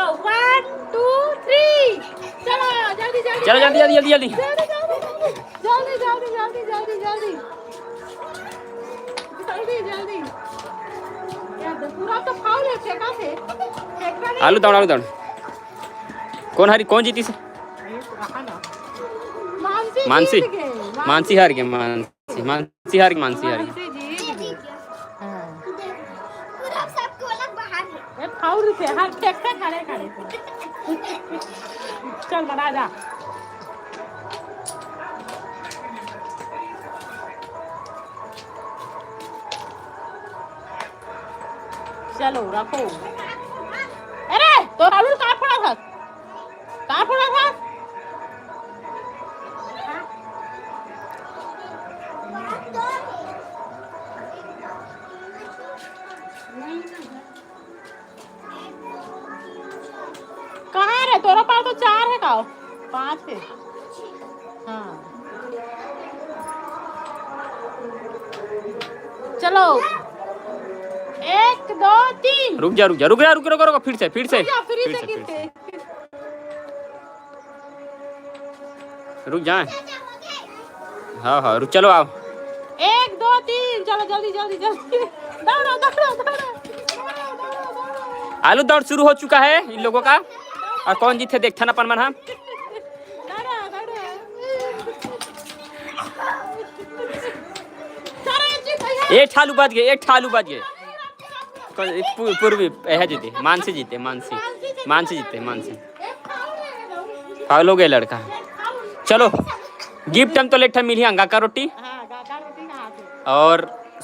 1 2 3 चलो जल्दी जल्दी चलो जल्दी जल्दी जल्दी जल्दी जल्दी जल्दी जल्दी जल्दी जल्दी जल्दी जल्दी यार पूरा तो फाउल है फेंका थे आलू दौड़ कौन हारी कौन जीती से मानसी मानसी हार गई मानसी हार गई पूरा सबको अलग बाहर है। फाउल थे हाथ फेंकते खड़े खड़े चल बना जा चलो रखो अरे तो आलू कहाँ पड़ा था कहाँ रे तोरा पास तो 4 है का 5 है हाँ चलो 1 2 3 रुक जा फिर से रुक जा हाँ रुक चलो आओ 1 2 3 चलो जल्दी दौड़ो आलू दौड़ शुरू हो चुका है इन लोगों का और कौन जीते देखता ना पनमन हम एक ठालू बच गए पूर्वी है जीते मानसी जीते फाउल हो गए लड़का चलो गिफ्ट हम तो लेट मिली अंगा का रोटी और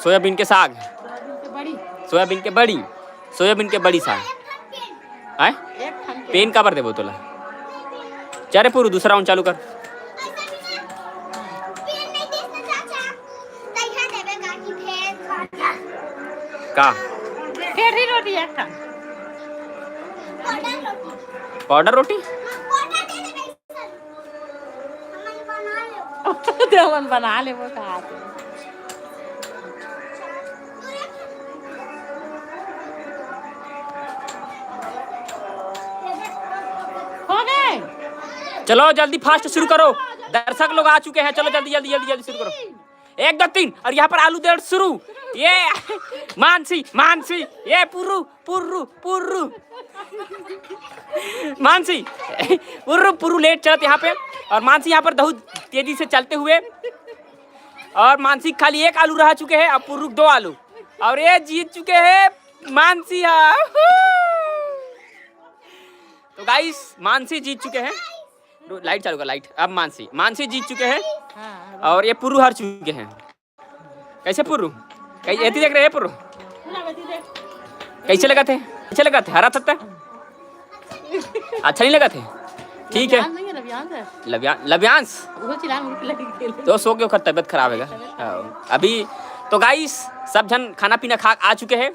सोयाबीन के साग सोयाबीन के बड़ी साग आए पेन का पर दे बोतला चारे पूरू दूसरा राउंड चालू कर का रोटी पाउडर रोटी देवन बना ले वो कहा हो गए चलो जल्दी फास्ट शुरू करो दर्शक लोग आ चुके हैं चलो जल्दी शुरू करो 1 2 3 और यहाँ पर आलू दौड़ शुरू ये मानसी ये पुर्रू मानसी पुर्रू लेट चलत यहाँ पे और मानसी यहाँ पर बहुत तेजी से चलते हुए और मानसी खाली 1 आलू रह चुके हैं और पुर्रू 2 आलू और ये जीत चुके हैं मानसी तो गाइस मानसी जीत चुके हैं लाइट चालू कर लाइट अब मानसी जीत चुके हैं और ये पुर्रू हार चुके हैं कैसे पुर्रू ऐसी देख रहे हैं पुर्रू कैसे लगा थे हरा था अच्छा नहीं लगा थे ठीक है लव्यांश तो सो के तबियत खराब है अभी तो गाइस सब जन खाना पीना खा आ चुके हैं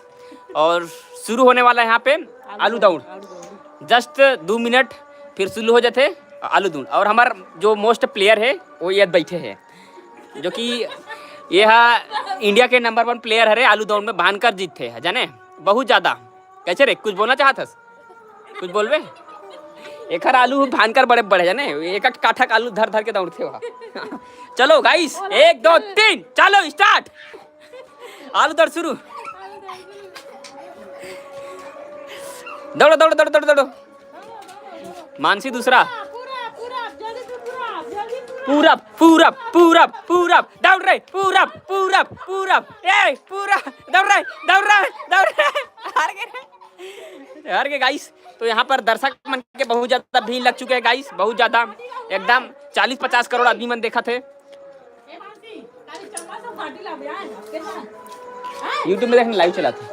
और शुरू होने वाला है यहाँ पे आलू दौड़ जस्ट 2 मिनट फिर शुरू हो जाते आलू दौड़ और हमारा जो मोस्ट प्लेयर है वो ये बैठे हैं जो कि ये इंडिया के नंबर 1 प्लेयर है आलू दौड़ में भानकर जीतते हैं जाने बहुत ज्यादा कैसे रे कुछ बोलना चाहता कुछ बोलबे एक आलू भानकर बड़े जाने एक काठा आलू धर के दौड़ते हो चलो गाइस 1 2 3 चलो स्टार्ट आलू दौड़ शुरू दौड़ो मानसी दूसरा पूरा दौड़ रहे पूरा दौड़ रहे हार गए गाइस तो यहाँ पर दर्शक मन के बहुत ज्यादा भीड़ लग चुके हैं गाइस बहुत ज्यादा एकदम 40-50 करोड़ आदमी मन देखा थे यूट्यूब में देखने लाइव चला था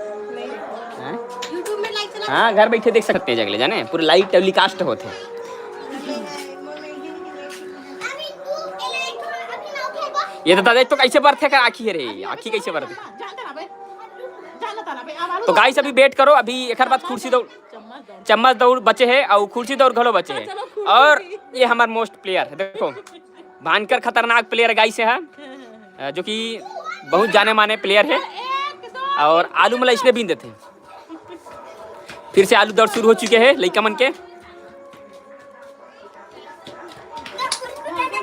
हाँ घर बैठे देख सकते हैं जगले जाने पूरे लाइव टेलीकास्ट होते ये तो देख तो कैसे बढ़ते कर आखी है रे आखी कैसे बढ़ते तो गाइस अभी वेट करो अभी एक बाद कुर्सी दौड़ चम्मच दौड़ बचे है और कुर्सी दौड़ घलो बचे है और ये हमारा मोस्ट प्लेयर है देखो भानकर खतरनाक प्लेयर गाइस है जो कि बहुत जाने माने प्लेयर है और आलू मला इसलिए बीन देते फिर से आलू दौड़ शुरू हो चुके हैं लइका मन के।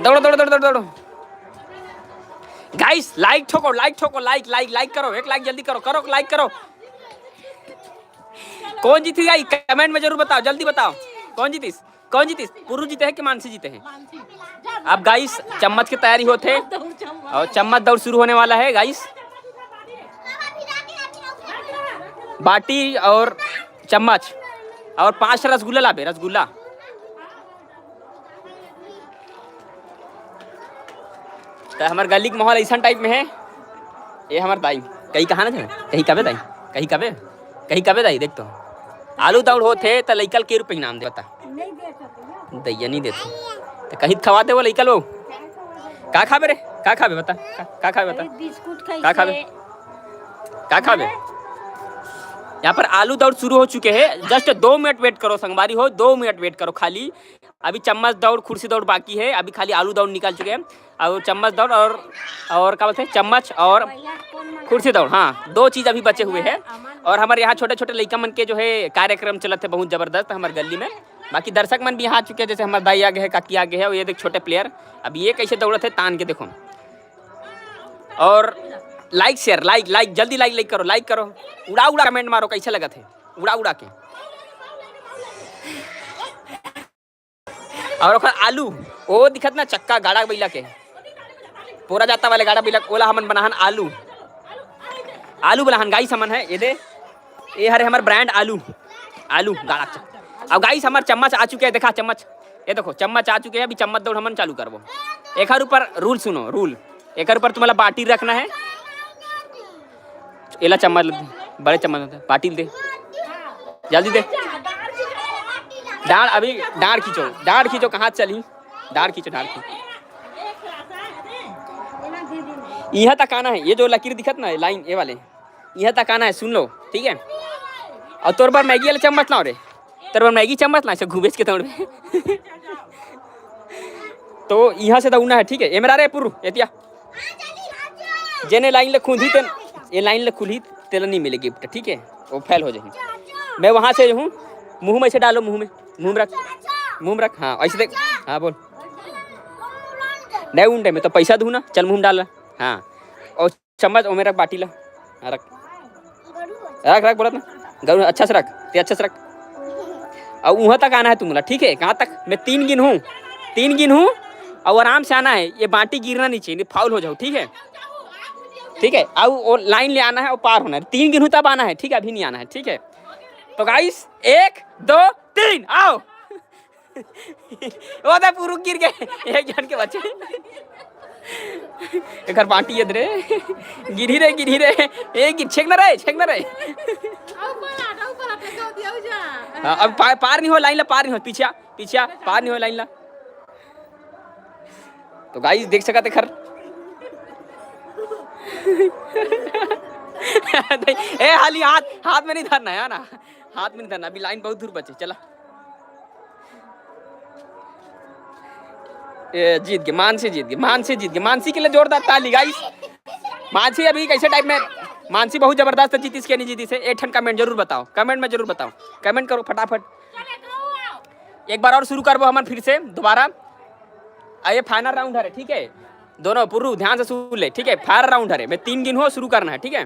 दौड़ो दौड़ो दौड़ो दौड़ो गाइस, लाइक ठोको, लाइक ठोको, लाइक लाइक लाइक करो, एक लाइक जल्दी करो, करो लाइक करो। कौन जीती गाइस कमेंट में जरूर बताओ, जल्दी बताओ कौन जीतीस, कौन जीतीस, पुरु जीते हैं कि मानसी जीते हैं। अब गाइस चम्मच की तैयारी होते और चम्मच दौड़ शुरू होने वाला है गाइस। बाटी और चम्मच और 5 रसगुल्ला लाबे, रसगुल्ला। तो हमारे गली के माहौल ऐसा टाइप में है। ये हमारे दाई कहीं कहा ना कहीं कबे दाई, कहीं कबे, कहीं कबे दाई। देख तो आलू दौड़ होते तो लइकल के रुपये इनाम दे, बता दैया नहीं देते तो कहीं खवाते वो लइकल वो का खाबे रे, का खाबे बता, का खाबे बता, का खाबे, का खाबे। यहाँ पर आलू दौड़ शुरू हो चुके हैं। जस्ट 2 मिनट वेट करो संगवारी हो, 2 मिनट वेट करो खाली। अभी चम्मच दौड़ कुर्सी दौड़ बाकी है, अभी खाली आलू दौड़ निकाल चुके हैं। और चम्मच दौड़ और क्या बोलते हैं, चम्मच और कुर्सी दौड़, हाँ 2 चीज़ अभी बचे हुए हैं। और हमारे यहाँ छोटे छोटे लइका मन के जो है कार्यक्रम चलते बहुत ज़बरदस्त हमारे गली में। बाकी दर्शक मन भी यहाँ आ चुके हैं, जैसे हमारे दाई आगे है, काकी आगे है, और ये देख छोटे प्लेयर। अब ये कैसे दौड़ते हैं तान के देखो। और लाइक शेयर, लाइक लाइक जल्दी लाइक लाइक करो, लाइक करो, उड़ा उड़ा कमेंट मारो कैसे लगा थे, उड़ा उड़ा के। और आलू वो दिखत ना चक्का गाड़ा बैला के पूरा जाता वाले गाड़ा बैला ओला हमन बनाहन आलू, आलू बनाहन गाइस हमन है। ये दे ये हरे हमार ब्रांड आलू, आलू गाड़ा। अब गाइस हमार चम्मच आ चुके हैं, देखा चम्मच, ये देखो चम्मच आ चुके हैं। अभी चम्मच दौड़ हमन चालू करबो। एक ऊपर रूल सुनो, रूल एक ऊपर तुम्हारा बाटी रखना है। एला चम्मच बड़े चम्मच बाटी दे, जल्दी दे। डाढ़ अभी डाढ़ खींचो, डाढ़ खींचो, कहाँ चली डाढ़ खींचो, डाढ़ खींचो। यहाँ तक आना है, ये जो लकीर दिखत ना लाइन ये वाले यहाँ तक आना है, सुन लो ठीक है। और तोर बार मैगी वाले चम्मच लाओ रे, तोर बार मैगी चम्मच ला घुबेच के तोड़ में तो यहाँ से दौड़ना है ठीक है। ये मेरा रे पुरु एतिया जेने लाइन ले खुदी तेन ये लाइन ले खुली तेल नहीं मिले गिफ्ट ठीक है, वो फेल हो जाएगी। मैं वहाँ से हूँ, मुँह में से डालो, मुँह में रख, मुँह में रख, हाँ ऐसे देख, हाँ बोल नहीं उंडे में तो पैसा दूँ ना, चल मुँह में डाल, हाँ। और चम्मच वो मेरा बाटी ला, हाँ रख रख रख, बोला ना गरु अच्छा से रख, ते अच्छा से रख। और वहाँ तक आना है तुमला ठीक है। कहाँ तक, मैं 3 गिन हूँ और आराम से आना है। ये बाटी गिरना नहीं चाहिए, फाउल हो जाओ ठीक है, ठीक है। और लाइन ले आना है और पार होना है। 3 गिनूं तब आना है ठीक है, अभी नहीं आना है ठीक है। तो गाइस 1 2 3 आओ वो तो पूरा गिर गए, एक जन के बच्चे एक बाटी ये रे गिरी रे एक गिर छेक ना रहे हाँ, अब पार नहीं हो लाइन ला, पार नहीं हो, पीछे पार नहीं हो लाइन ला। तो गाइस देख सकते खर ए हाली हाथ में नहीं धरना है ना, हाथ में नहीं धरना, अभी लाइन बहुत दूर बचे। चला जीत गए, मानसी जीत गए, मानसी के लिए जोरदार ताली गाइस। मानसी अभी कैसे टाइप में, मानसी बहुत जबरदस्त जीती, इसके नहीं जीती से 8 कमेंट जरूर बताओ, कमेंट में जरूर बताओ, कमेंट करो फटाफट। एक बार और शुरू करबो हम फिर से दोबारा। ये फाइनल राउंड है ठीक है, दोनों पुरु ध्यान से सुन ले ठीक है। फाइनल राउंड है, मैं 3 गिन हो, शुरू करना है ठीक है।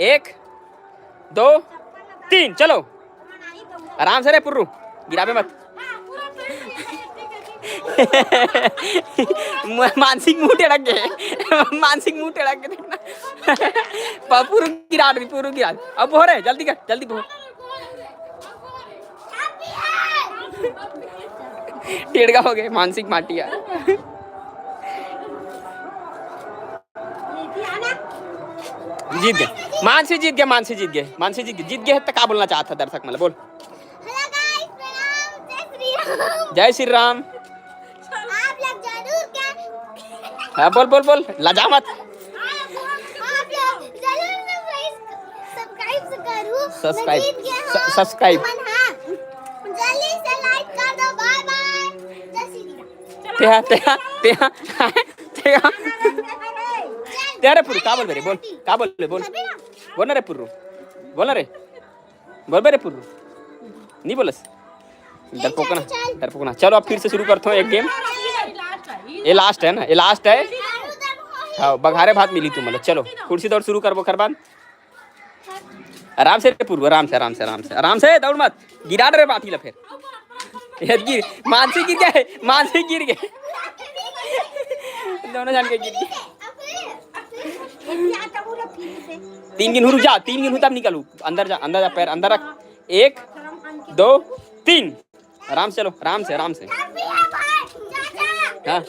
1 2 3 चलो, आराम से रे पुरु, गिराबे मत मानसिक मुंह टेढ़क गए, मानसिक मुंह टेढ़क के देखना पूरु गिरा दी। अब हो रहे जल्दी कर, जल्दी बोल, टेढ़गा हो गए मानसिक माटिया। जीत गए, मानसी जीत गए तो क्या बोलना चाहता दर्शक मतलब बोल। जय श्री राम। आप लोग जरूर क्या, हाँ बोल लजा मत। आप लोग जरूर सब्सक्राइब सब्सक्राइब जल्दी से लाइक कर दो। बाय बाय, जय श्री राम। तेरे पुरु का बोल बोल, का बोल बोल ना रे पुरु, बोल ना रे, बोल बे रे पुरु, नहीं बोलस डरपोक ना। चलो अब फिर से शुरू करते हो एक गेम। ये लास्ट है ना, ये लास्ट है। हाँ बघारे भात मिली तुम मतलब। चलो कुर्सी दौड़ शुरू करबो खरबान। आराम से पूर्व, आराम से आराम से आराम से आराम से दौड़ मत, गिरा डरे बाटी ला फिर। गिर मानसी गिर गए, मानसी गिर गए दोनों जान के गिर गए। 3 गिन रुक जा, 3 गिन तब निकलू। अंदर जा, अंदर जा, पैर अंदर रख। 1 2 3 आराम से चलो, आराम से आराम से। हाँ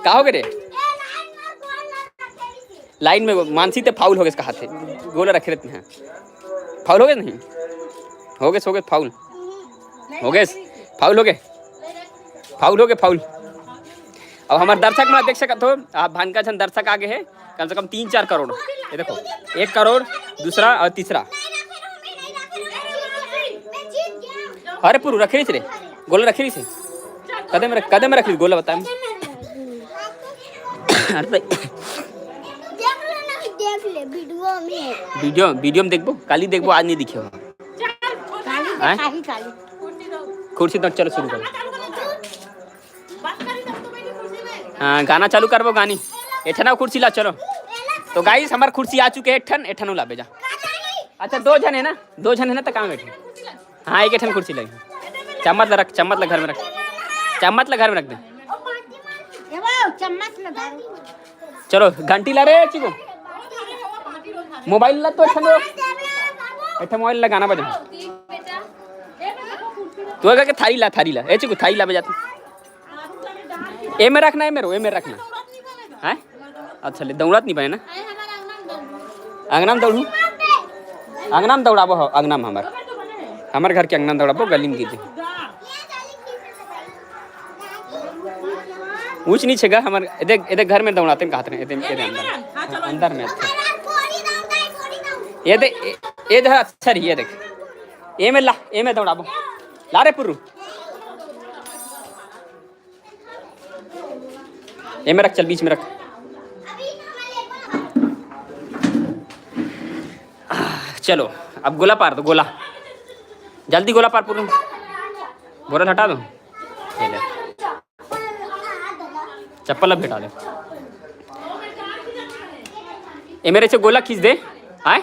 का हो गए रे लाइन में मानसी ते फाउल हो गए इसका हाथ से गोला रखे रहते हैं। फाउल हो गए नहीं हो गए, फाउल हो गए, फाउल हो गए, फाउल हो गए, फाउल। अब हमारे दर्शक में देख सकते हो आप, भानका छन दर्शक आगे है कम से कम 3-4 करोड़। ये देखो 1 करोड़, दूसरा और तीसरा। अरे पूरू रखे रे गोला रखे रे कदम रख ली गोला बताए। वीडियो में देखबो, काली देखबो, आज नहीं दिखे हो। कुर्सी तो चलो शुरू करो। हाँ गाना चालू करबो, गानी एठना कुर्सी ला। चलो तो गाइस हमारे कुर्सी आ चुके हैं एठन ला भेजा। अच्छा 2 जन है ना, 2 जन है ना तो कहाँ बैठे। हाँ एक एठन कुर्सी लगी। चम्मच ला रख, चम्मच ला घर में रख, चम्मच ला घर में रख दे। चलो घंटी ला रे चिको, मोबाइल ला तो एठन मोबाइल ला गाना बजा। तू अगर के थारी ला ए चिको थारी ला बजा। ए में रखना है मेरो, ए में रखना है। अच्छा ले दौड़त नहीं बने ना, अंगना में दौड़ू, अंगना में दौड़ाबो। अंगना में हमारे घर के अंगना में दौड़ाबो, गली में गिर ऊँच नीचे गा हमारे। देख घर में दौड़ाते हैं, कहते हैं अंदर में। ये देख अच्छा रही, ये देख ए में ला, ए में दौड़ाबो ला रे पुर्रू। ए में रख, चल बीच में रख। चलो अब गोला पार दो, गोला जल्दी गोला पार पुर्रू। बोरा हटा दो, चप्पल अब हटा दे। ए मेरे से गोला खींच दे। आए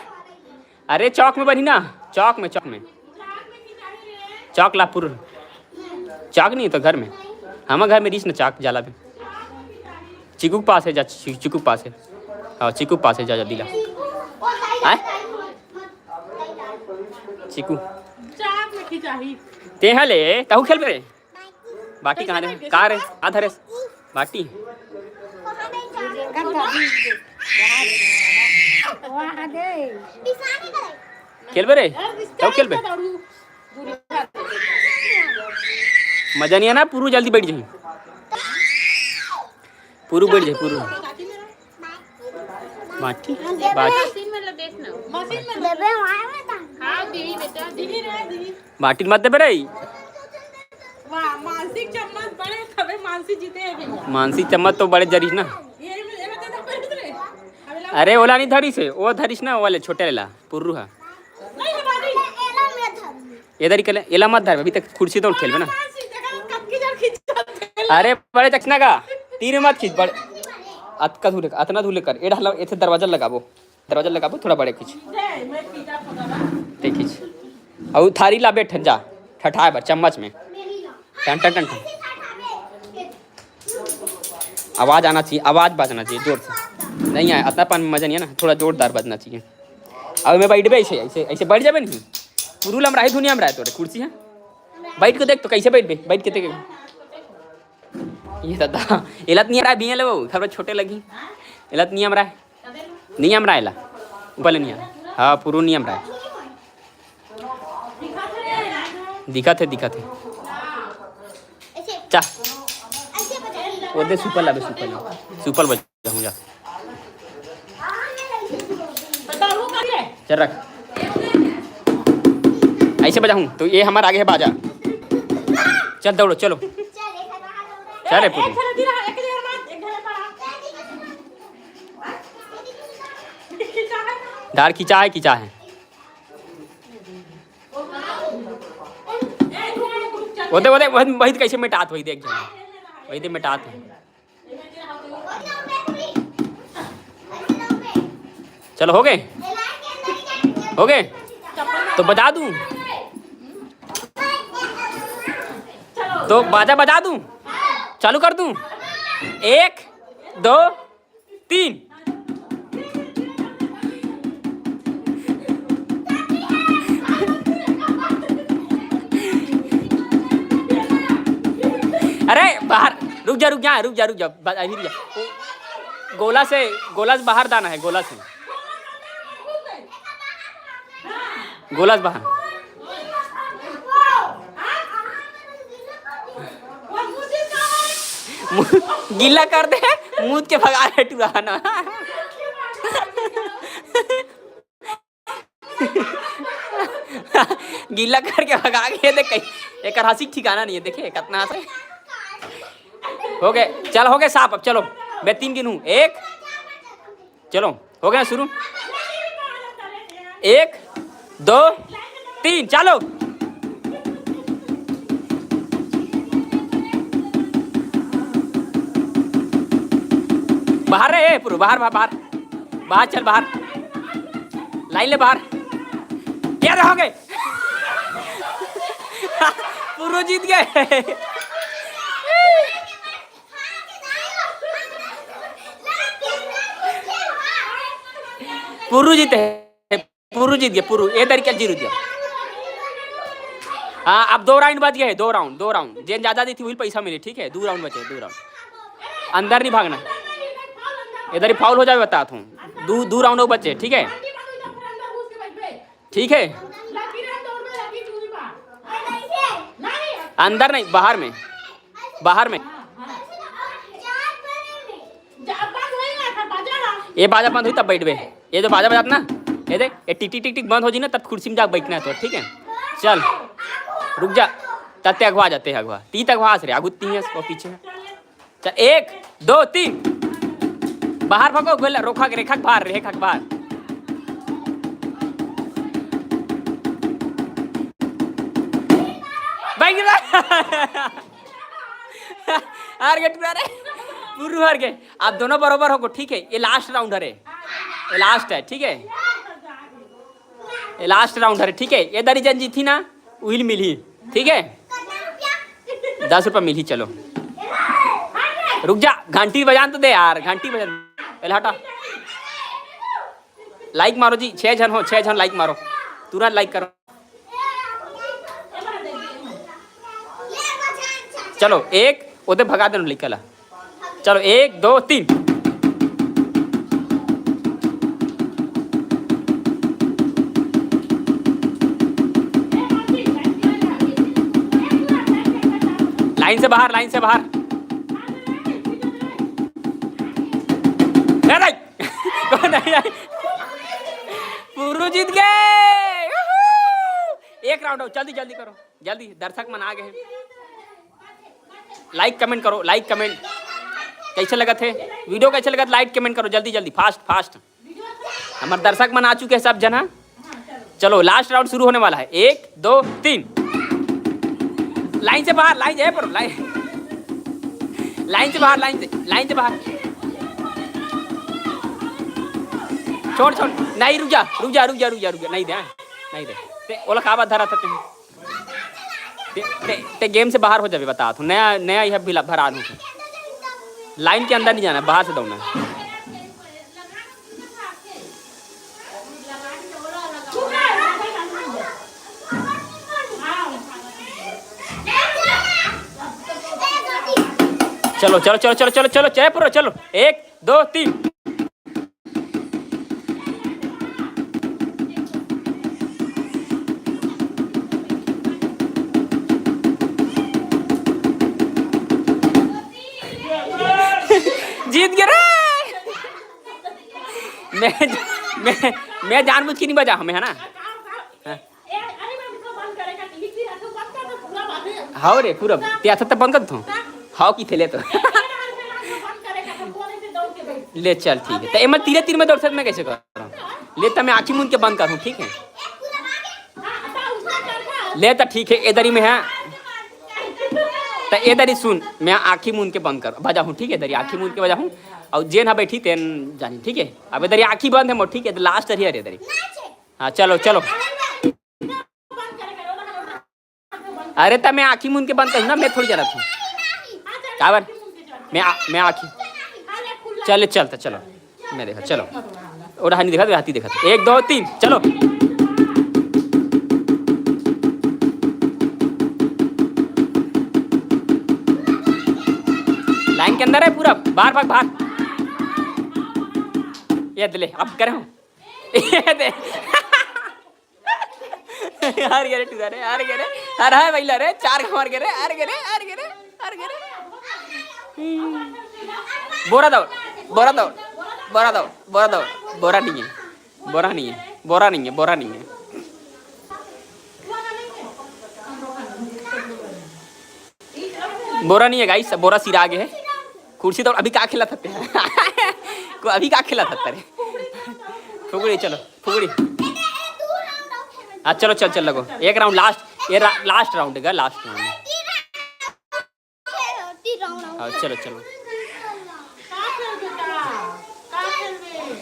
अरे चौक में बनी ना, चौक में चौक ला पुर। चौक नहीं तो घर में, हमारे घर में रीच ना चाक जाला पे। चिकू के पास है जा, चिकू के पास है। हाँ चिकू के पास है जा, जल्दी ला। आए चिकू ते हले कहू खेल रे। बाटी कहाँ रे, कहाँ रे आधर बाटी। खेल रे कहू खेल बे, मजा नहीं है ना। पूरू जल्दी बैठ जाए, पूरू बैठ जाए, पूरू बाटी बाटी मत दे बे। मानसी चम्मच तो बड़े जरीस ना। अरे ओला नहीं धरीस है, वो धरीस ना वाले छोटे लेला पुर्रू है। इधर ही कले एला मत धर, अभी तक कुर्सी तो खेल ना। अरे बड़े चकना का तीर मत खींच, बड़े अतका धूले अतना धूले कर। एड़ा ला ऐसे दरवाजा लगाबो थोड़ा बड़े खींच ते खींच। और थारी ला बैठ जा, ठठाए बर चम्मच में टन टन टन। आवाज आना चाहिए, आवाज बजना चाहिए जोर से। नहीं आया अतना पान मजा नहीं है ना, थोड़ा जोरदार बजना चाहिए। अब मैं बैठ ऐसे ऐसे ऐसे बैठ जाबे नहीं। पुरुल हम रहे दुनिया में रहे तोरे कुर्सी है। बैठ के देख तो कैसे बैठ के देख। ये दादा एलत नहीं रहा बिया ले वो खबर छोटे लगी। एलत नियम रहा नियम रहा एला ऊपर नहीं आ। हाँ पुरु नियम रहा दिखा थे चा वो दे सुपर ला सुपर बजा हूँ जा। चल रख ऐसे बजा हूँ तो ये हमारे आगे है बाजा। चल दौड़ो चलो चल पूरी धार खींचा है वही कैसे मिटात वही देख जा वही दे मिटात है। चलो हो गए तो बजा दूं तो बाजा बजा दूं चालू कर दूं 1 2 3 अरे बाहर रुक जा अभी रुक जा गोला से बाहर दाना है गोला से बाहर गीला कर दे मुँह के भगा रहे टुराना गीला करके भगा के देख एक हंसी ठिकाना नहीं है देखे कितना हंसे हो गए चल हो गए साफ अब चलो मैं 3 गिनूं 1 चलो हो गया शुरू 1 2 3 चलो बाहर रहे पूरा बाहर चल बाहर लाइन ले बाहर क्या रहोगे पूरा जीत गए पुरु जीते पुरु जीत गया पुरु ये तरीके जीत गया। हाँ अब 2 राउंड बच गए 2 राउंड जेन ज्यादा दी थी वही पैसा मिले ठीक है 2 राउंड बचे 2 राउंड अंदर नहीं भागना इधर ही फाउल हो जाए बता हूँ 2 राउंड बचे ठीक है अंदर नहीं बाहर में ये बाजा बंद हुई तब बैठ गए ये जो बाजा बजाता ना ये देख ये टिक टिक टिक बंद हो जी ना तब कुर्सी में जाकर बैठना है तो ठीक है चल रुक जा तब अगवा जाते हैं अगवा ती तक वहां से आगू ती है वो पीछे चल 1 2 3 बाहर भागो गोला रोखा के रेखा बाहर हार गए पूरू हार गए आप दोनों बराबर हो ठीक है ये लास्ट राउंड है ये लास्ट है ठीक है ये लास्ट राउंड है ठीक है ये दरी जन जीती ना उहिल मिली ठीक है 10 रुपये मिली चलो रुक जा घंटी बजान तो दे यार घंटी बजा पहले हटा लाइक मारो जी 6 जन हो 6 जन लाइक मारो तुरंत लाइक करो चलो 1 उधर भगा देना निकला चलो 1 2 3 लाइन से बाहर नहीं पूरू जीत गए 1 राउंड हो जल्दी करो जल्दी दर्शक मन आ गए लाइक कमेंट करो कैसे लगा थे वीडियो कैसे लगा लाइक कमेंट करो जल्दी फास्ट हमारे दर्शक मन आ चुके हैं सब जना चलो लास्ट राउंड शुरू होने वाला है 1 2 3 लाइन से बाहर लाइन से बाहर छोड़ नहीं रुक जा नहीं दे ओला काबा धरा था ते गेम से बाहर हो जावे बता तू नया यह भी भरा दूं लाइन के अंदर नहीं जाना बाहर से दौड़ना चलो जयपुर चलो 1 2 3 जीत गया रे मैं जानबूझ के नहीं बजा हमें है ना हाँ रे पूरा त्या तो बंद कर दो हाँ की थे ले तो ले चल ठीक है तो एम तीर में दौड़ सकते मैं कैसे कर रहा हूँ ले तो मैं आँखी मूंद के बंद करूँ ठीक है ले तो ठीक है इधर ही में है तो ये दरी सुन, मैं आँखी मूंद के बंद कर बजा हूँ, ठीक है? दरी आँखी मूंद के बजा हूँ और जेन हा बैठी तेन जानी, ठीक है? अब दरी आँखी बंद है मोर, ठीक है? लास्ट दरी अरे दरी। हाँ चलो चलो। अरे तब मैं आँखी मूंद के बंद करूँ ना, मैं थोड़ी जरा थी काबर मैं आँखी चले चलता चलो, मैं देखा चलो और हाथी देखा, हाथी देखा 1 2 3 चलो। लाइन के अंदर है पूरा, बाहर भाग बाहर। ये दे ले अब करे हूँ ये दे हार गए टू रे, हार गए रे, हार है भैया रे, 4 मार गए रे, हार गए रे, हार गए रे, हार गए रे। बोरा दौड़, बोरा दौड़, बोरा दौड़, बोरा दौड़, बोरा नहीं है, बोरा नहीं है, बोरा नहीं है, बोरा नहीं है। बोरा नहीं है गाइस, बोरा सिरा आगे है। कुर्सी दौड़, अभी क्या खेला था अभी क्या खेला था तेरे फुगड़ी, चलो फुगड़ी। हाँ चलो चल चल लगो, एक राउंड लास्ट, ये लास्ट राउंड है, लास्ट राउंड। हाँ चलो चलो।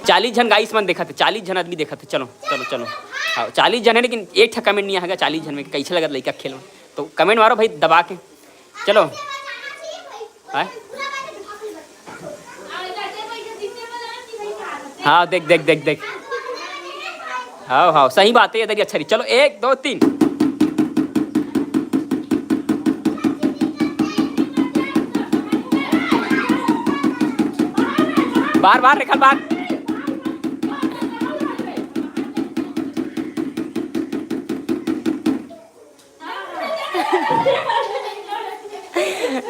40 जन गाइस मन देखा थे, 40 जन आदमी देखा थे। चलो चलो चलो। हाँ 40 जन है, लेकिन एक ठा कमेंट नहीं आएगा 40 जन में कैसे लगा लड़का खेल में, तो कमेंट मारो भाई दबा के। चलो हाँ देख देख देख देख, हाँ हाँ सही बात है, इधर अच्छा रही। चलो 1 2 3 बार बार निकल बार।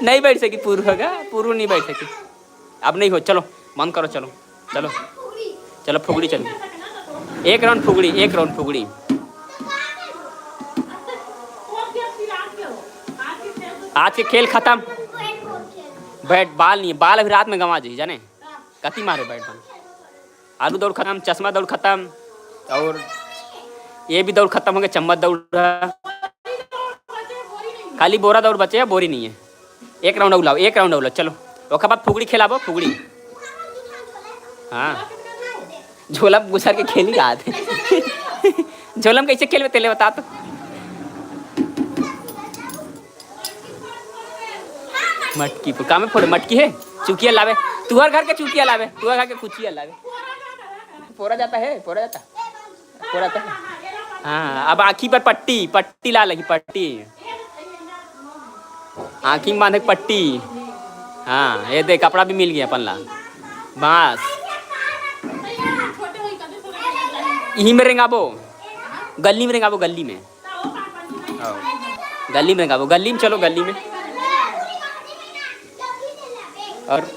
नहीं बैठ सकी, पूर्व होगा, पूर्व नहीं बैठ सकी, अब नहीं हो। चलो मन करो, चलो चलो चलो फुगड़ी चलो, 1 राउंड फुगड़ी, 1 राउंड फुगड़ी। आज के खेल खत्म। बैट बाल नहीं है, बाल अभी रात में गंवा जी जाने कति मारे बैट बॉल। आलू दौड़ खत्म, चश्मा दौड़ खत्म, और ये भी दौड़ खत्म हो गया, चम्मच दौड़ खाली बोरा दौड़ बचे है, बोरी नहीं है। 1 राउंड उलाओ, 1 राउंड उलाओ। चलो ओखा बाद फुगड़ी खिलाबो, फुगड़ी। हाँ झोला गुसर के खेली रहा थे झोलम कैसे खेल में तेले बता तो। मटकी का में फोड़े, मटकी है, चुकिया लावे, तुहर घर के चुकिया लावे, तुहर घर के कुचिया लावे। फोड़ा जाता है, फोड़ा जाता, फोड़ा जाता है। हाँ अब आँखी पर पट्टी, पट्टी ला लगी, पट्टी आँखी में बांधे पट्टी। हाँ ये देख कपड़ा भी मिल गया अपन ला, बस यहीं में रेंगाबो, गली में रेंगाबो, गली में, गली में रेंगाबो, गली में। चलो गली में। और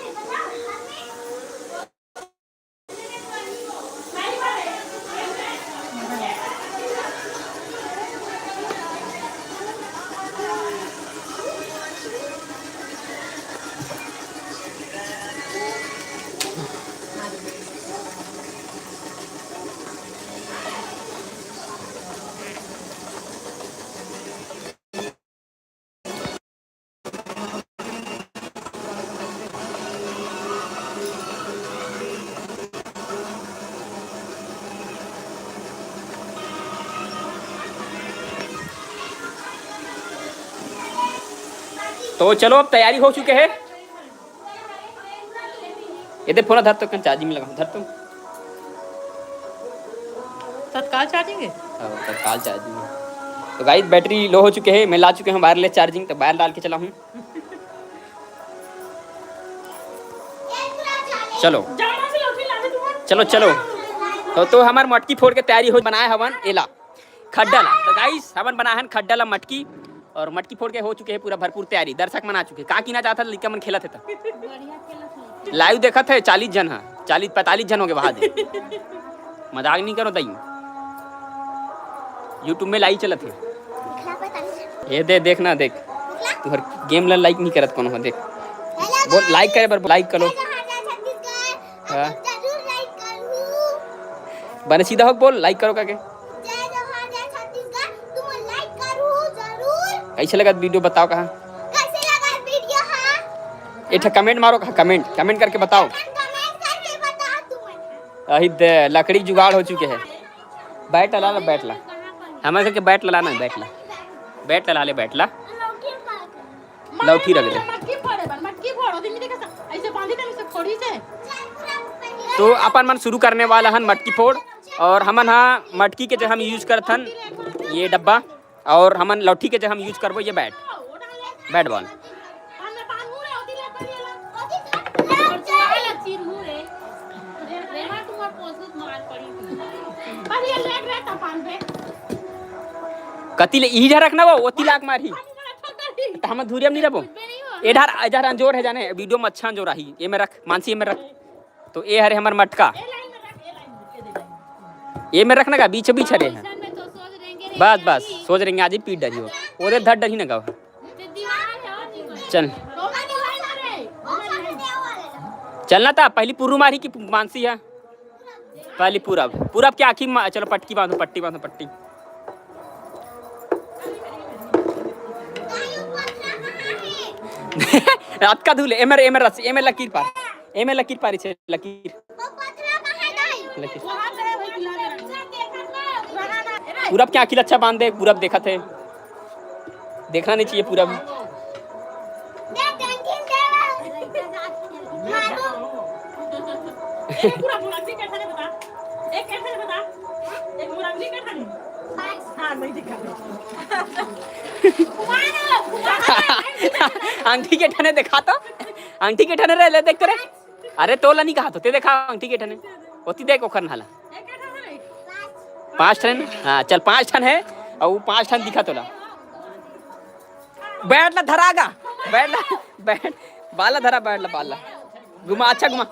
तो चलो अब तैयारी हो चुके हैं। ये फोन धर तो चार्जिंग में लगा, धर तो तत्काल चार्जिंग है, तत्काल चार्जिंग है। तो गाइस बैटरी लो हो चुके हैं, मैं ला चुके हैं वायरलेस चार्जिंग, तो वायर डाल के चला हूँ। चलो चलो चलो। तो हमारे मटकी फोड़ के तैयारी हो, बनाया हवन एला खड्डा ला। तो गाइस हवन बनाया है खड्डा ला मटकी, और मटकी फोड़ के हो चुके हैं पूरा भरपूर तैयारी। दर्शक मना चुके, का कीना चाहता लड़का मन खेला थे, लाइव देखा थे 40 जन, हाँ 40-45 जन हो गए वहां। मजाक नहीं करो दई, यूट्यूब में लाइव चला थे। ये दे देखना, देख तू हर गेम ला लाइक नहीं करत कोनो हो, देख बोल लाइक करे, पर लाइक करो। हाँ बने सीधा हो, बोल लाइक करो का के। कैसे लगा वीडियो बताओ, कहाँ एक कमेंट मारो, कमेंट करके बताओ। अही लकड़ी जुगाड़ हो चुके हैं। बैठ ला, बैठ ला, हमारे करके बैठ लाना, बैठ ला, बैठ ला ले, बैठ ला, लौठी रख दे। तो अपन मन शुरू करने वाला हन मटकी फोड़, और हमन हाँ मटकी के जो हम यूज करथन ये डब्बा, और हमन लौठी के जो हम यूज करबो ये बैट बॉल। कतिले इधर रखना वो तिलाक मारी तो हम धुरियम नहीं रबो। इधर इधर अंजोर है जाने वीडियो में अच्छा अंजोर रही, ये में रख मानसी, ये में रख। तो ये हरे हमार मटका, ये में रखना का बीच बीच हरे हैं। बस बस सोच रहेंगे आज ही पीट डरी हो, ओरे धड़ डरी ना गाओ। चल चलना था पहली पुरू मारी की मानसी है, पहली पूरब क्या आखिर चलो पट्टी बांधो, पट्टी बांधो, पट्टी। रात का धूले एमर रस एमर लकीर पार, एमर लकीर पारी छे, लकीर पूरब क्या आखिर अच्छा बांध दे। पूरब देखा थे, देखना नहीं चाहिए पूरब। अंगठी के ठने देखा तो, अंगठी के ठने रह देख करे। अरे तोला नहीं कहा तो ते देखा अंगठी के ठने होती देख ओखर नाला 5 ठन। हाँ चल 5 ठन है और वो 5 ठन दिखा तोला। बैठ ला धरागा, बैठ ला, बैठ बाला धरा, बैठ ला बाला घुमा, अच्छा घुमा।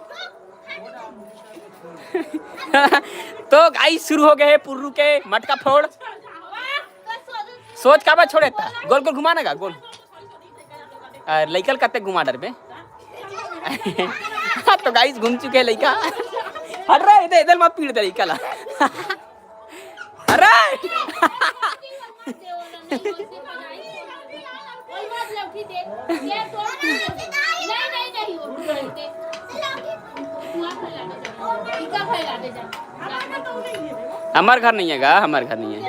तो गाइस शुरू हो गए हैं पुर्रू के मटका फोड़। सोच का बात छोड़े था, गोल गोल घुमाने का गोल लइकल कते घुमा डर पे। तो गाइस घूम चुके हैं लइका। हट रहा इधर इधर मत पीड़ दे लइका ला। अरे हमार घर नहीं है गा, हमार घर नहीं है।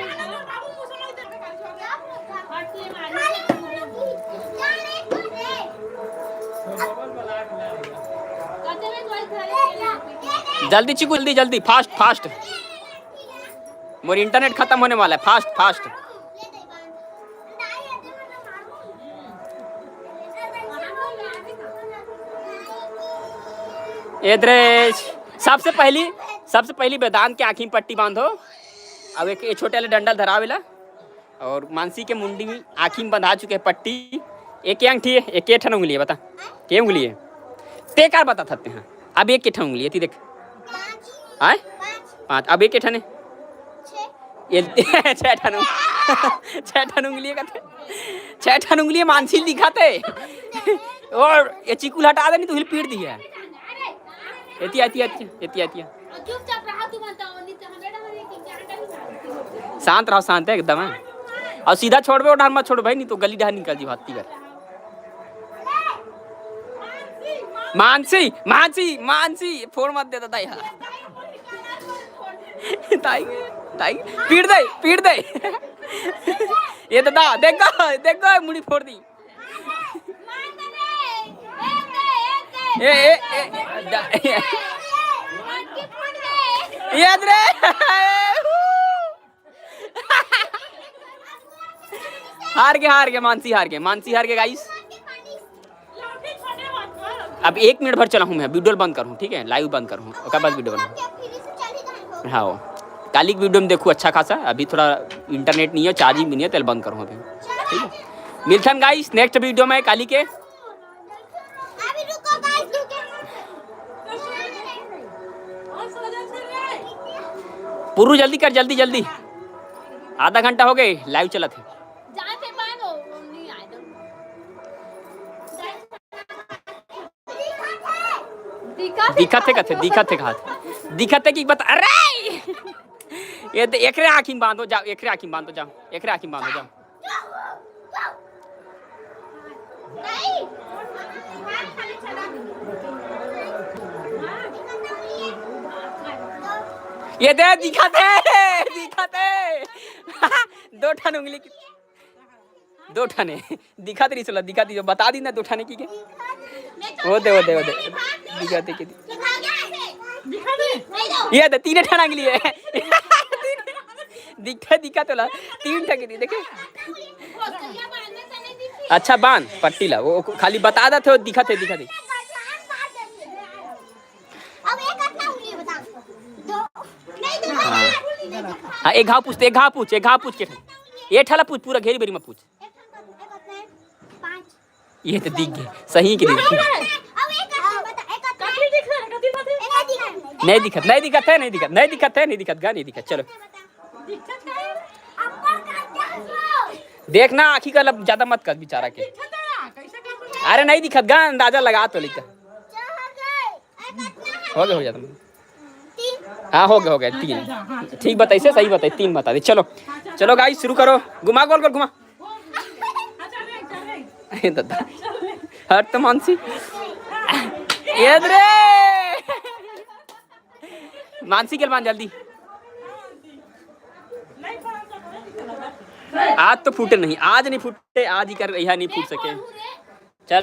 जल्दी चिकू, जल्दी जल्दी, फास्ट फास्ट, मोर इंटरनेट खत्म होने वाला है, फास्ट फास्ट। सबसे पहली वेदांत के आँखी में पट्टी बांधो। अब एक छोटे वाले डंडल धरावेला और मानसी के मुंडी में आँखी में बंधा चुके हैं पट्टी। एक अंगठी है, एक ठन उंगली है, बता के उंगली है ते कार बता सकते हैं। अब एक ठन उंगली है ती देख, आए 5, अब एक ठन है 6 ठन 6 ठन उंगली है, 6 ठन उंगली है मानसी दिखाते। और ये चिकुल हटा दे नहीं तो हिल पीट दी है। शांत रहो, शांत है एकदम है। और सीधा छोड़बे और मत छोड़ो भाई, नहीं तो गली डहार निकल जी भाती कर। मानसी मानसी मानसी फोड़ मत दे दादा यार। ताई ताई पीट दे ये दादा देखो देखो मुड़ी फोड़ दी। याद रे हार गए मानसी हार गए गाइस। अब 1 मिनट भर चला हूँ मैं, वीडियो बंद करूँ ठीक है, लाइव बंद करूँ उसके बाद वीडियो बनाऊँ। हाँ काली वीडियो में देखूँ अच्छा खासा। अभी थोड़ा इंटरनेट नहीं है, चार्जिंग भी नहीं है, तेल बंद करूँ अभी ठीक है। मिलथन गाइस नेक्स्ट वीडियो में काली के। पुरू जल्दी कर, जल्दी जल्दी, आधा घंटा हो गए लाइव चला थे। दिखत थे कि बता। अरे ये एकरे आँखी बांधो जाओ, एकरे आँखी बांधो जाओ। नहीं ये दे दिखाते दो ठन उंगली की दो ठाने दिखाते नहीं, चला दिखाती जो बता दी ना दो ठाने की के वो दे दिखाते की ये दे तीन ठाना उंगली है दिखा तो ला तीन ठकी दी देखे। अच्छा बांध पट्टी ला, वो खाली बता दा थे वो दिखाते अब एक अपना उंगली बता दो नहीं दो। हाँ एक घाव पूछ के ये ठला पूछ पूरा घेरी बेरी में पूछ। ये तो दिख गए सही के दिख नहीं दिखत चलो देखना आखी का लब ज्यादा मत कर बेचारा के। अरे नहीं दिखत गा अंदाजा लगा तो लिखा हो जाता हाँ हो गया तीन ठीक बताइए सही बताइए तीन बता दे। चलो गाइस शुरू करो, घुमा गोल घुमा दादा हट तो मानसी मानसी के मान जल्दी आज तो फूटे नहीं, आज नहीं फूटे, आज ही कर यहाँ नहीं फूट सके। चल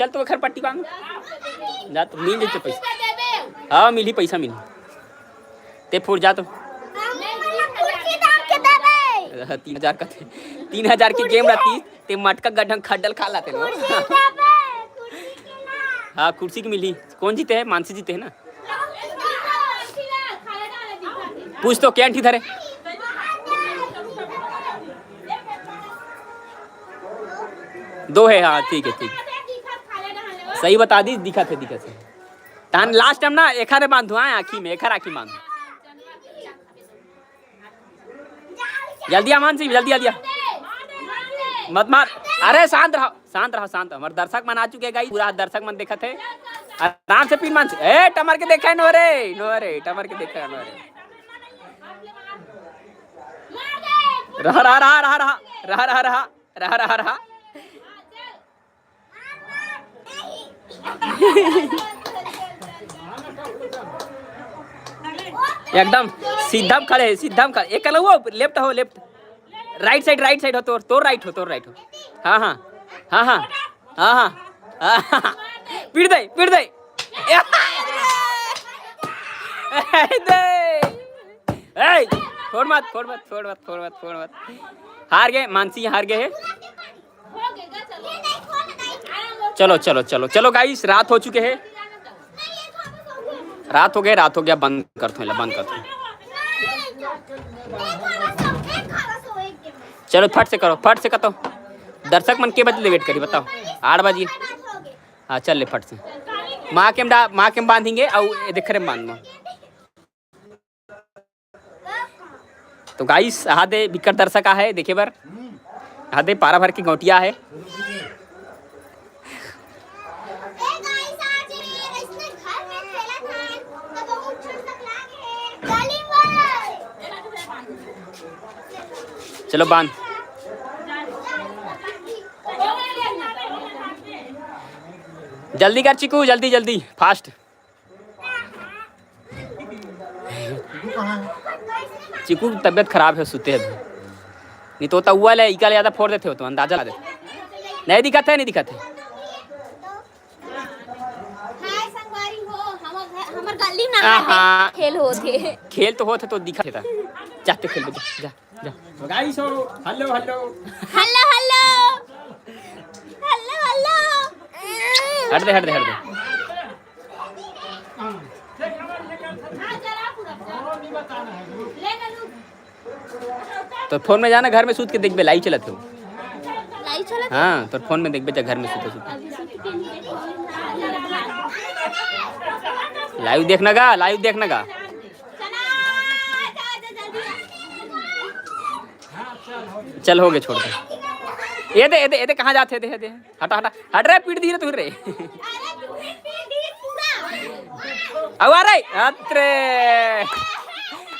तो खर पट्टी बांध जा तो मिल जाते पैसा। हाँ मिली पैसा मिली ते फूट जा तो 3000 का थे 3000 की गेम रहती ते मटका गड्ढा खड्डल खा लाते ना। हाँ कुर्सी की मिली। कौन जीते है? मानसी जीते है ना। पूछ तो क्या ठीक धरे दो है। हाँ ठीक है सही बता दी दिखा थे तान लास्ट टाइम ना एक हारे बांधू हाँ आँखी में एक हार आँखी बांधू जल्दी मानसी जल्दी मत मार। अरे शांत रहो हमारे दर्शक मन आ चुके हैं पूरा दर्शक मन देखा थे आराम से पीन मानसी ए टमर के देखा है नोरे टमर के देखा है नोरे रहा एकदम सीधा खड़े एक वो लेफ्ट राइट साइड हो तो राइट हो हाँ पीट दे फोड़ मत हार गए मानसी हार गए है। चलो गाइस रात हो चुके हैं रात हो गया बंद करते हैं चलो फट से करो दर्शक मन के बदले वेट करी बताओ 8 बजे। हाँ चल ले फट से माँ के बांधेंगे और देख रहे बांध तो गाइस हादे बिकट दर्शक है देखे बार हादे पारा भर की गौटिया है। चलो बांध जल्दी कर चिकू जल्दी फास्ट। चिकू की तबीयत खराब है सुते है नहीं तो हुआ ले इका ज्यादा फोड़ देते हो तो अंदाजा ला देते नहीं दिखाते खेल तो होते तो दिखा था जाते खेल जा गाइस हो हेलो हट दे तो फोन में जाना घर में सूत के देखबे लाइव चलत हो हाँ तो फोन में देखबे घर में सूते लाइव देखना गा चल हो गए छोड़ दे ये दे कहाँ जाते दे हट रहे पीट दी तू रे अब आ रहे अत्रे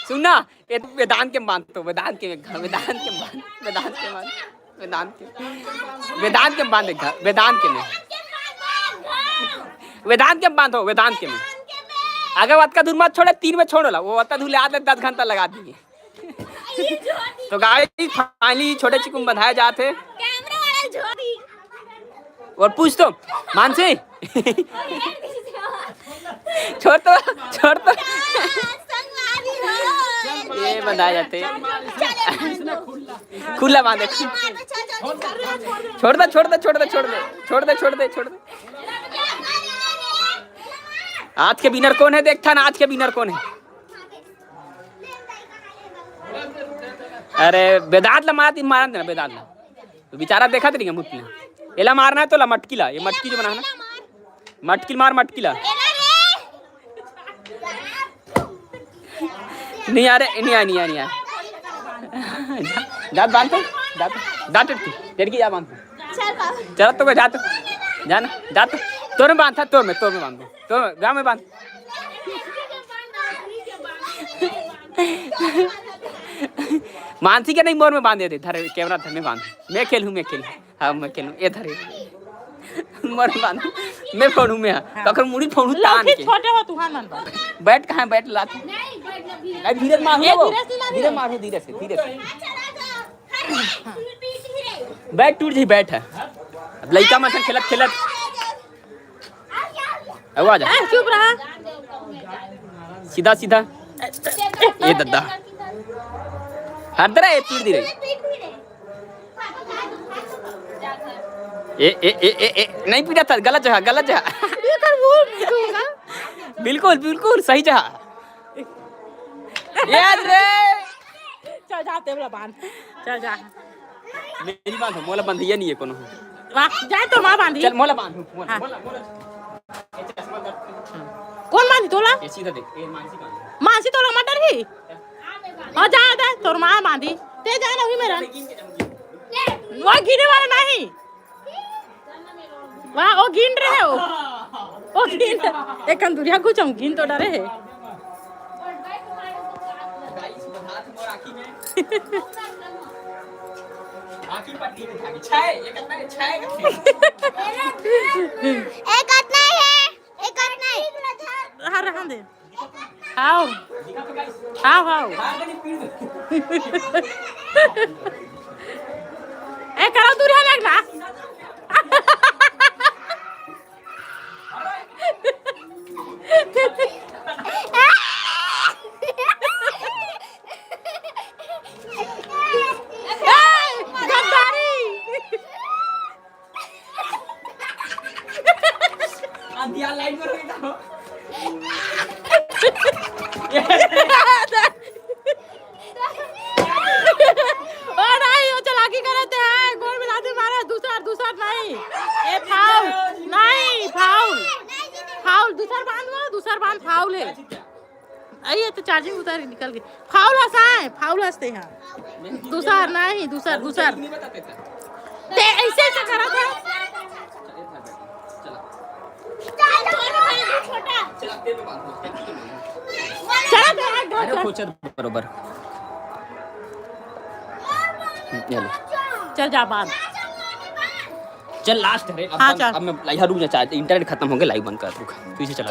सुनना वेदांत के बांध वेदांत के बांध में वेदांत के में बांधो, वेदांत के में। अगर वत्का दूर मत छोड़े, 3 में छोड़ो ला, वो वत्का दूर ले आते 10 घंटा लगा दिए। तो गाइस फाइनली छोटे चिकू बंधाए जाते। कैमरा वाला झोरी और पूछ तो मानसी छोड़ तो संगवारी हो ये बंधाए जाते। खुला बांधे, छोड़ दे। आज के विनर कौन है देखता ना, आज के विनर कौन है। अरे वेदांत ला मारा देना, वेदांत ला तो बेचारा देखा तरी मुठ ने एला मारना है तो ला मटकी ला, ये मटकी जो बना है ना, मटकी मार, मटकी ला। नहीं आ रहे, नहीं आ दांत बांध, दांत तेरी की जा बांध। चल तो जा, तो जाना जा, तो तोर में बांध था, तोर में बांध दो, तोर गाँव में बांध। मानसी के नहीं, मोर में बांधे थे, धरे कैमरा धर में बांध। मैं खेलूं हाँ मैं खेलूं, ये धरे मोर में बांध, मैं फोड़ू में ककर मुड़ी फोड़ू तान के। छोटे हो तू, हां मन बैठ कहां, बैठ ला नहीं, धीरे मारो, धीरे मारो, धीरे से बैठ टूट जी, बैठ है अब लइका में खेलत आ जा, चुप रहा, सीधा ये दद्दा हर तरह ये पीट दी रही। ए नहीं पीटा था, गलत जगह बिल्कुल सही जगह। याद रे, चल जाते बोला बांध, चल जा। मेरी बात हो, मोला बंधिया नहीं है कोनो, जा तो मां बांधी, चल मोला बांध, मोला कौन बांधी तोला? ये सीधा देख, ये मानसी तोला मटर ही और जा तोर मां बांधी, ते जाना हुई मेरा वो गिरे वाला नहीं, वाह वो गिन रहे हो, वो गिन एक कंदुरिया कुछ हम गिन तो डरे है। हाँ रहा दे, आओ ए करो दूर है लगना। तो चार्जिंग उतार निकल गई, फाउल हंसाए, फाउल हंसते हैं दूसर नहीं, दूसर ते ऐसे करा था। बरोबर चल जा बांध, चल लास्ट है। हाँ, अब मैं रुक जा, इंटरनेट खत्म हो गया, लाइव बंद कर, रुक फिर से चला।